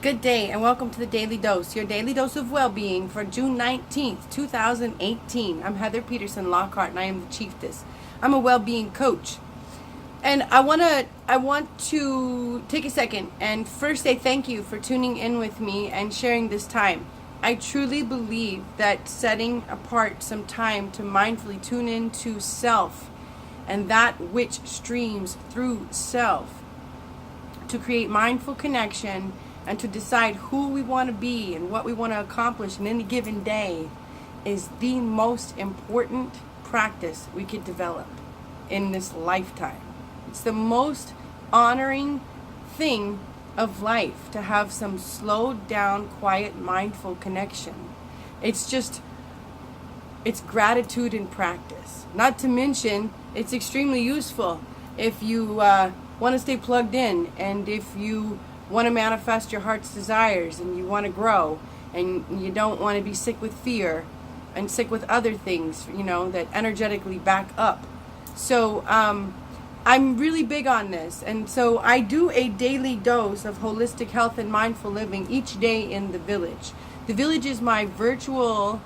Good day and welcome to the Daily Dose, your daily dose of well-being for June 19th, 2018. I'm Heather Peterson, Lockhart, and I am the Chieftess. I'm a well-being coach. And I want to take a second and first say thank you for tuning in with me and sharing this time. I truly believe that setting apart some time to mindfully tune into self and that which streams through self to create mindful connection and to decide who we want to be and what we want to accomplish in any given day is the most important practice we could develop in this lifetime. It's the most honoring thing of life to have some slowed down, quiet, mindful connection. It's gratitude in practice. Not to mention, it's extremely useful if you want to stay plugged in, and if you want to manifest your heart's desires, and you want to grow, and you don't want to be sick with fear and sick with other things, that energetically back up. So I'm really big on this, and so I do a daily dose of holistic health and mindful living each day in the village. The village is my virtual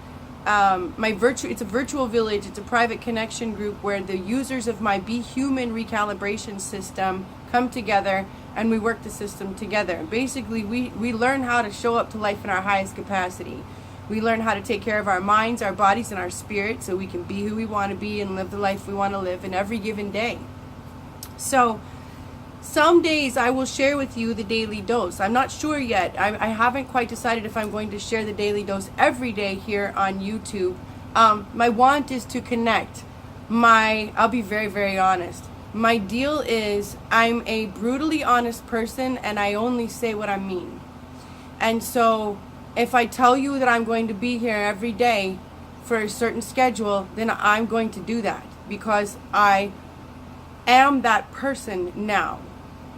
it's a virtual village. It's a private connection group where the users of my BeHUMAN Recalibration System come together and we work the system together. Basically, we learn how to show up to life in our highest capacity. We learn how to take care of our minds, our bodies, and our spirit so we can be who we want to be and live the life we want to live in every given day. So some days I will share with you the daily dose. I'm not sure yet. I haven't quite decided if I'm going to share the daily dose every day here on YouTube. My want is to connect. I'll be very, very honest. My deal is I'm a brutally honest person and I only say what I mean. And so if I tell you that I'm going to be here every day for a certain schedule, then I'm going to do that because I am that person now,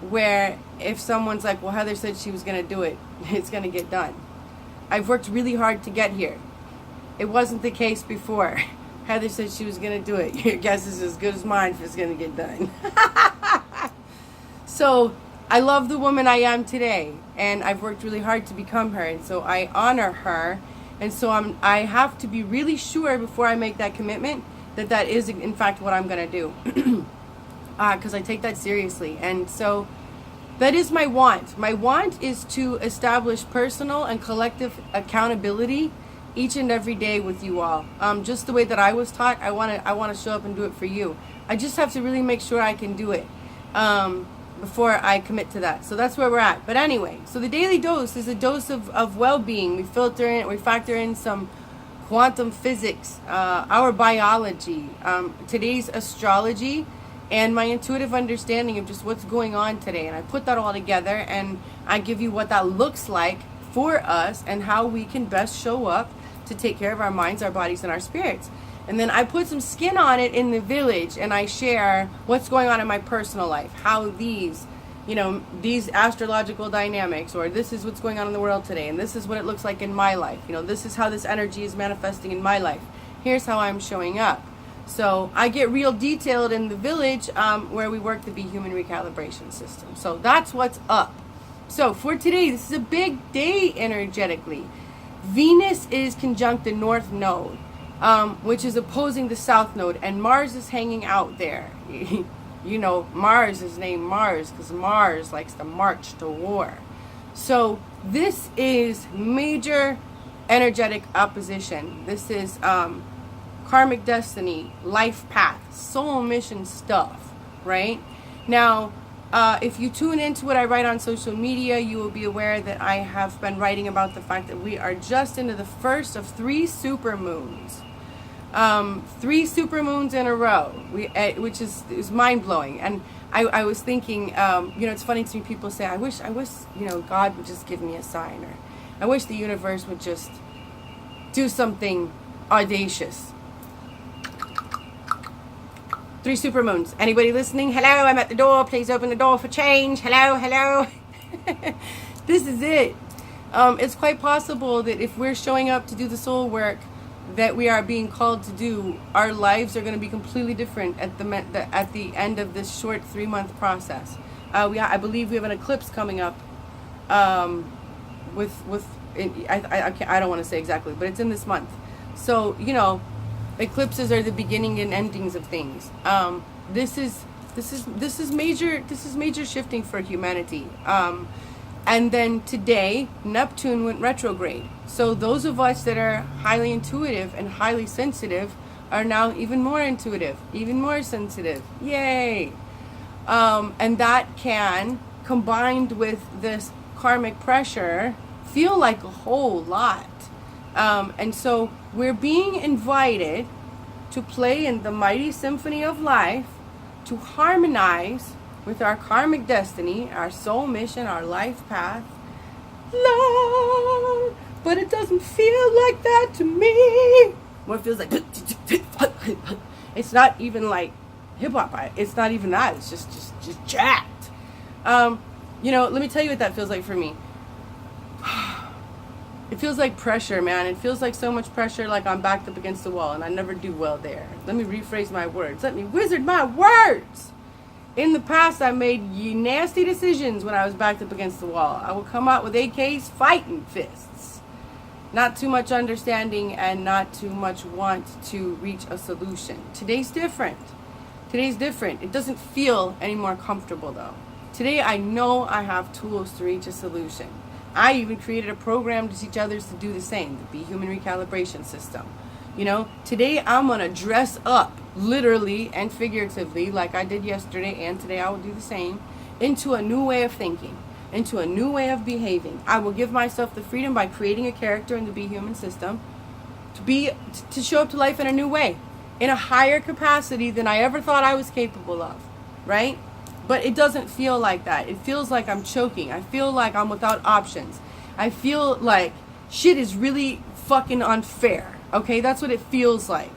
where if someone's like, well, Heather said she was going to do it, it's going to get done. I've worked really hard to get here. It wasn't the case before. Heather said she was going to do it. Your guess is as good as mine if it's going to get done. So I love the woman I am today, and I've worked really hard to become her, and so I honor her. And so I have to be really sure before I make that commitment that is in fact what I'm going to do. Because I take that seriously. And so that is my want. My want is to establish personal and collective accountability each and every day with you all. Just the way that I was taught, I want to show up and do it for you. I just have to really make sure I can do it before I commit to that. So that's where we're at. But anyway, so the daily dose is a dose of well-being. We factor in some quantum physics, our biology, today's astrology, and my intuitive understanding of just what's going on today. And I put that all together and I give you what that looks like for us and how we can best show up to take care of our minds, our bodies, and our spirits. And then I put some skin on it in the village and I share what's going on in my personal life, how these astrological dynamics, or this is what's going on in the world today, and this is what it looks like in my life. This is how this energy is manifesting in my life. Here's how I'm showing up. So I get real detailed in the village where we work the BeHUMAN Recalibration System. So that's what's up. So for today, this is a big day energetically. Venus is conjunct the North Node, which is opposing the South Node, and Mars is hanging out there. Mars is named Mars because Mars likes to march to war. So this is major energetic opposition. This is karmic destiny, life path, soul mission stuff, right? Now, if you tune into what I write on social media, you will be aware that I have been writing about the fact that we are just into the first of 3 supermoons. 3 supermoons in a row, which is mind-blowing. And I was thinking, it's funny to me, people say, I wish, God would just give me a sign, or I wish the universe would just do something audacious. 3 supermoons. Anybody listening? Hello, I'm at the door. Please open the door for change. Hello. This is it. It's quite possible that if we're showing up to do the soul work that we are being called to do, our lives are going to be completely different at the end of this short 3-month process. I believe we have an eclipse coming up I don't want to say exactly, but it's in this month. So, you know, eclipses are the beginning and endings of things. This is major shifting for humanity. And then today, Neptune went retrograde. So those of us that are highly intuitive and highly sensitive are now even more intuitive, even more sensitive. Yay! And that can, combined with this karmic pressure, feel like a whole lot. And so we're being invited to play in the mighty symphony of life, to harmonize with our karmic destiny, our soul mission, our life path. Lord, but it doesn't feel like that to me. Well, it feels like it's not even like hip hop. It's not even that. It's just jacked. You know, let me tell you what that feels like for me. It feels like pressure, man. It feels like so much pressure, like I'm backed up against the wall, and I never do well there. Let me rephrase my words. Let me wizard my words. In the past, I made nasty decisions when I was backed up against the wall. I would come out with AKs fighting fists. Not too much understanding and not too much want to reach a solution. Today's different. Today's different. It doesn't feel any more comfortable, though. Today, I know I have tools to reach a solution. I even created a program to teach others to do the same, the BeHUMAN Recalibration System. You know, today I'm going to dress up, literally and figuratively, like I did yesterday, and today I will do the same, into a new way of thinking, into a new way of behaving. I will give myself the freedom by creating a character in the BeHUMAN System to show up to life in a new way, in a higher capacity than I ever thought I was capable of, right? But it doesn't feel like that. It feels like I'm choking. I feel like I'm without options. I feel like shit is really fucking unfair. Okay, that's what it feels like.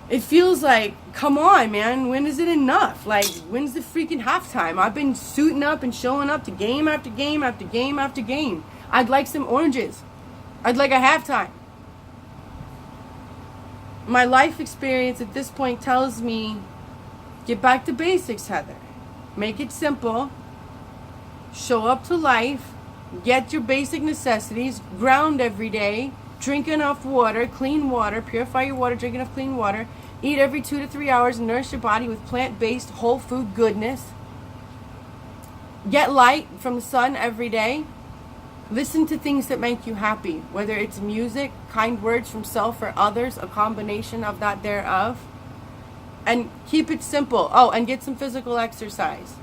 It feels like, come on, man, when is it enough? Like, when's the freaking halftime? I've been suiting up and showing up to game after game after game after game. I'd like some oranges. I'd like a halftime. My life experience at this point tells me, get back to basics, Heather. Make it simple. Show up to life. Get your basic necessities. Ground every day. Drink enough water, clean water. Purify your water. Drink enough clean water. Eat every 2 to 3 hours and nourish your body with plant-based whole food goodness. Get light from the sun every day. Listen to things that make you happy. Whether it's music, kind words from self or others, a combination of that thereof. And keep it simple. Oh, and get some physical exercise.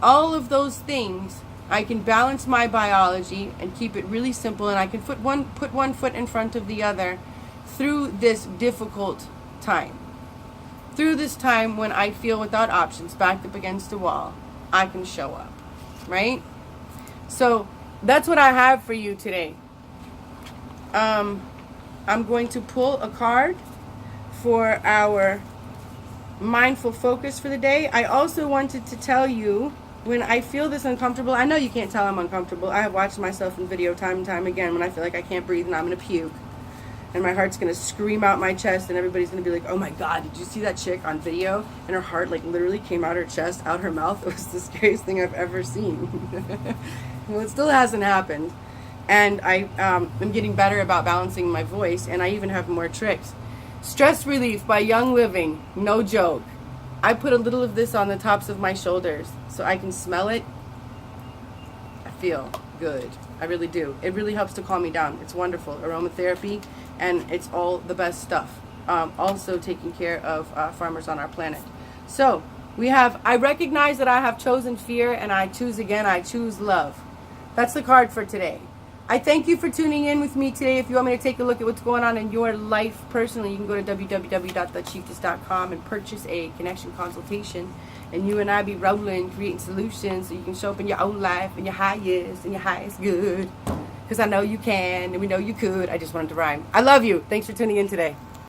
All of those things, I can balance my biology and keep it really simple, and I can put one foot in front of the other through this difficult time. Through this time when I feel without options, backed up against the wall, I can show up, right? So that's what I have for you today. I'm going to pull a card for our mindful focus for the day. I also wanted to tell you, when I feel this uncomfortable, I know you can't tell I'm uncomfortable. I have watched myself in video time and time again when I feel like I can't breathe and I'm going to puke. And my heart's going to scream out my chest and everybody's going to be like, oh my God, did you see that chick on video? And her heart like literally came out her chest, out her mouth. It was the scariest thing I've ever seen. Well, it still hasn't happened. And I'm getting better about balancing my voice, and I even have more tricks. Stress relief by Young Living, no joke. I put a little of this on the tops of my shoulders so I can smell it. I feel good. I really do. It really helps to calm me down. It's wonderful. Aromatherapy, and it's all the best stuff. Also taking care of farmers on our planet. So we have, I recognize that I have chosen fear, and I choose again. I choose love. That's the card for today. I thank you for tuning in with me today. If you want me to take a look at what's going on in your life personally, you can go to www.thechieftess.com and purchase a connection consultation. And you and I be rolling, creating solutions so you can show up in your own life and your highest and your highest good. Because I know you can and we know you could. I just wanted to rhyme. I love you. Thanks for tuning in today.